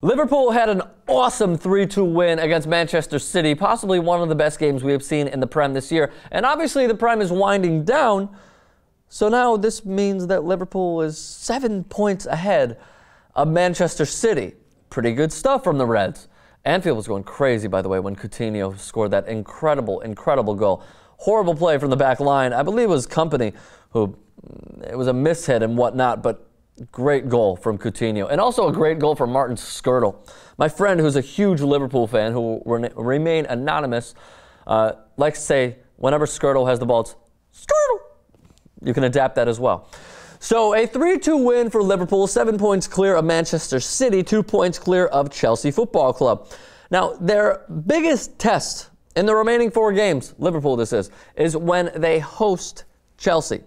Liverpool had an awesome 3-2 win against Manchester City, possibly one of the best games we have seen in the Prem this year. And obviously the Prem is winding down, so now this means that Liverpool is 7 points ahead of Manchester City. Pretty good stuff from the Reds. Anfield was going crazy, by the way, when Coutinho scored that incredible goal. Horrible play from the back line. I believe it was Company who, it was a mishit and whatnot, but great goal from Coutinho. And also a great goal from Martin Skirtle. My friend, who's a huge Liverpool fan, who will remain anonymous, likes to say, whenever Skirtle has the ball, it's Skirtle. You can adapt that as well. So a 3-2 win for Liverpool, 7 points clear of Manchester City, 2 points clear of Chelsea Football Club. Now, their biggest test in the remaining 4 games, Liverpool this is when they host Chelsea.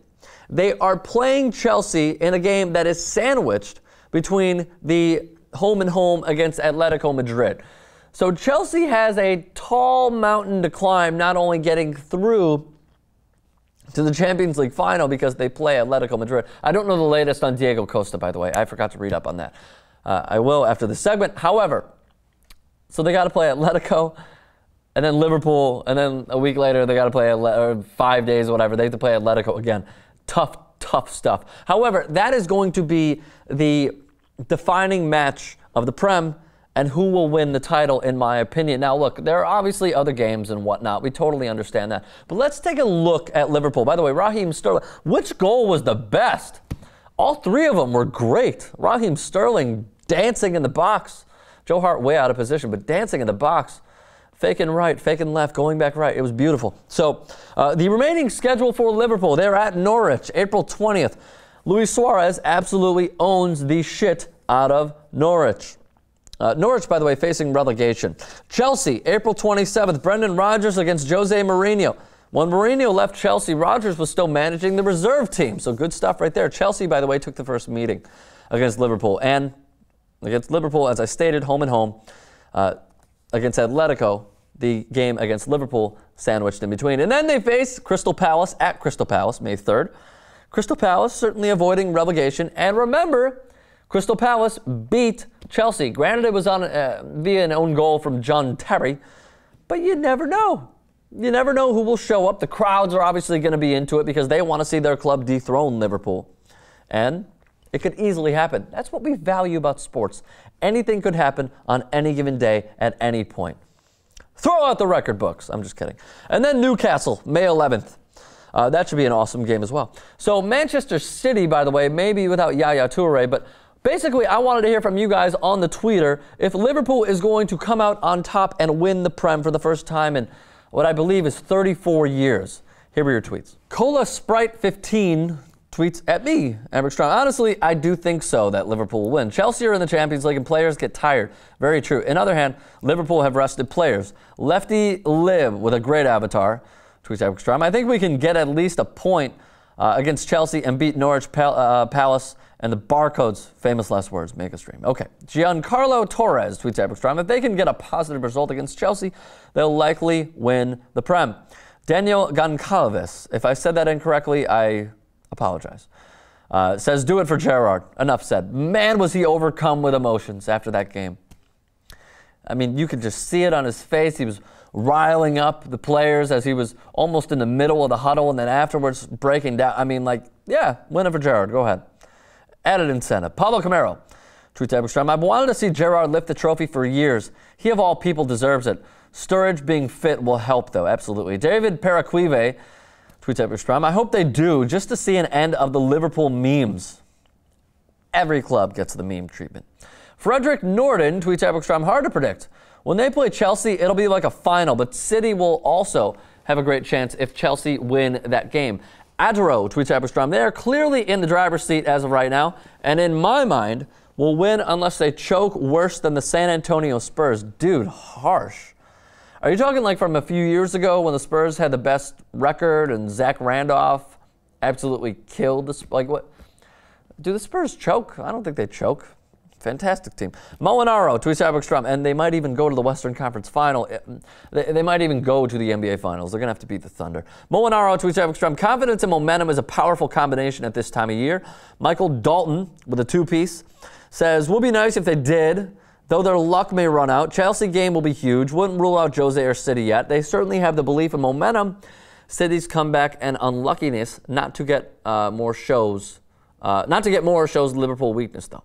They are playing Chelsea in a game that is sandwiched between the home and home against Atletico Madrid. So Chelsea has a tall mountain to climb, not only getting through to the Champions League final because they play Atletico Madrid. I don't know the latest on Diego Costa, by the way. I forgot to read up on that. I will after the segment. However, so they got to play Atletico and then Liverpool, and then a week later they got to play, or 5 days, whatever, they have to play Atletico again. Tough stuff. However, that is going to be the defining match of the Prem and who will win the title, in my opinion. Now, look, there are obviously other games and whatnot. We totally understand that. But let's take a look at Liverpool. By the way, Raheem Sterling, which goal was the best? All 3 of them were great. Raheem Sterling dancing in the box. Joe Hart way out of position, but dancing in the box. Faking right, faking left, going back right. It was beautiful. So the remaining schedule for Liverpool, they're at Norwich, April 20th. Luis Suarez absolutely owns the shit out of Norwich. Norwich, by the way, facing relegation. Chelsea, April 27th. Brendan Rodgers against Jose Mourinho. When Mourinho left Chelsea, Rodgers was still managing the reserve team. So good stuff right there. Chelsea, by the way, took the first meeting against Liverpool. And against Liverpool, as I stated, home and home. Against Atletico, the game against Liverpool sandwiched in between. And then they face Crystal Palace at Crystal Palace, May 3rd. Crystal Palace certainly avoiding relegation. And remember, Crystal Palace beat Chelsea. Granted, it was on via an own goal from John Terry, but you never know. You never know who will show up. The crowds are obviously going to be into it because they want to see their club dethrone Liverpool. And it could easily happen. That's what we value about sports. Anything could happen on any given day at any point. Throw out the record books. I'm just kidding. And then Newcastle, May 11th. That should be an awesome game as well. So Manchester City, by the way, maybe without Yaya Toure, but basically I wanted to hear from you guys on the Twitter if Liverpool is going to come out on top and win the Prem for the first time in what I believe is 34 years. Here were your tweets. Cola Sprite 15 tweets at me, Amber Strong. Honestly, I do think so that Liverpool will win. Chelsea are in the Champions League and players get tired. Very true. On the other hand, Liverpool have rested players. Lefty Live with a great avatar, tweets Amber Strong. I think we can get at least a point against Chelsea and beat Norwich Palace and the Barcodes. Famous last words, make a stream. Okay. Giancarlo Torres tweets Amber Strong. If they can get a positive result against Chelsea, they'll likely win the Prem. Daniel Goncalves, if I said that incorrectly, I apologize. Says, do it for Gerrard. Enough said. Man, was he overcome with emotions after that game. I mean, you could just see it on his face. He was riling up the players as he was almost in the middle of the huddle and then afterwards breaking down. I mean, like, yeah, win it for Gerrard. Go ahead. Added incentive. Pablo Camaro tweets Eberstrom. I've wanted to see Gerrard lift the trophy for years. He, of all people, deserves it. Sturridge being fit will help, though. Absolutely. David Paraquive tweets Eberstrom. I hope they do, just to see an end of the Liverpool memes. Every club gets the meme treatment. Frederick Norden tweets Eberstrom. Hard to predict. When they play Chelsea, it'll be like a final, but City will also have a great chance if Chelsea win that game. Adro tweets Eberstrom. They are clearly in the driver's seat as of right now, and in my mind, will win unless they choke worse than the San Antonio Spurs. Dude, harsh. Are you talking like from a few years ago when the Spurs had the best record and Zach Randolph absolutely killed the like what? Do the Spurs choke? I don't think they choke. Fantastic team. Molinaro tweets Eberstrom, and they might even go to the Western Conference Final. They might even go to the NBA Finals. They're going to have to beat the Thunder. Molinaro tweets Eberstrom, confidence and momentum is a powerful combination at this time of year. Michael Dalton with a two-piece says, would be nice if they did. Though their luck may run out, Chelsea game will be huge. Wouldn't rule out Jose or City yet. They certainly have the belief and momentum. City's comeback and unluckiness not to get more shows Liverpool weakness, though.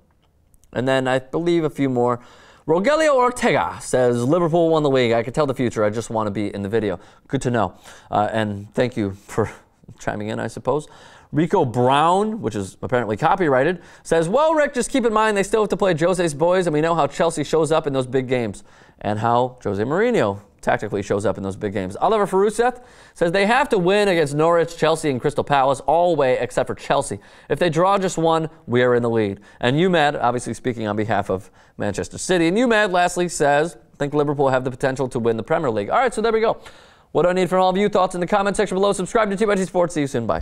And then I believe a few more. Rogelio Ortega says, Liverpool won the league. I could tell the future. I just want to be in the video. Good to know. And thank you for chiming in, I suppose. Rico Brown, which is apparently copyrighted, says, well, Rick, just keep in mind they still have to play Jose's boys, and we know how Chelsea shows up in those big games and how Jose Mourinho tactically shows up in those big games. Oliver Faruseth says they have to win against Norwich, Chelsea, and Crystal Palace all way except for Chelsea. If they draw just one, we are in the lead. And UMAD, obviously speaking on behalf of Manchester City. And UMAD, lastly, says, I think Liverpool have the potential to win the Premier League. All right, so there we go. What do I need from all of you? Thoughts in the comment section below. Subscribe to TYTSports. See you soon. Bye.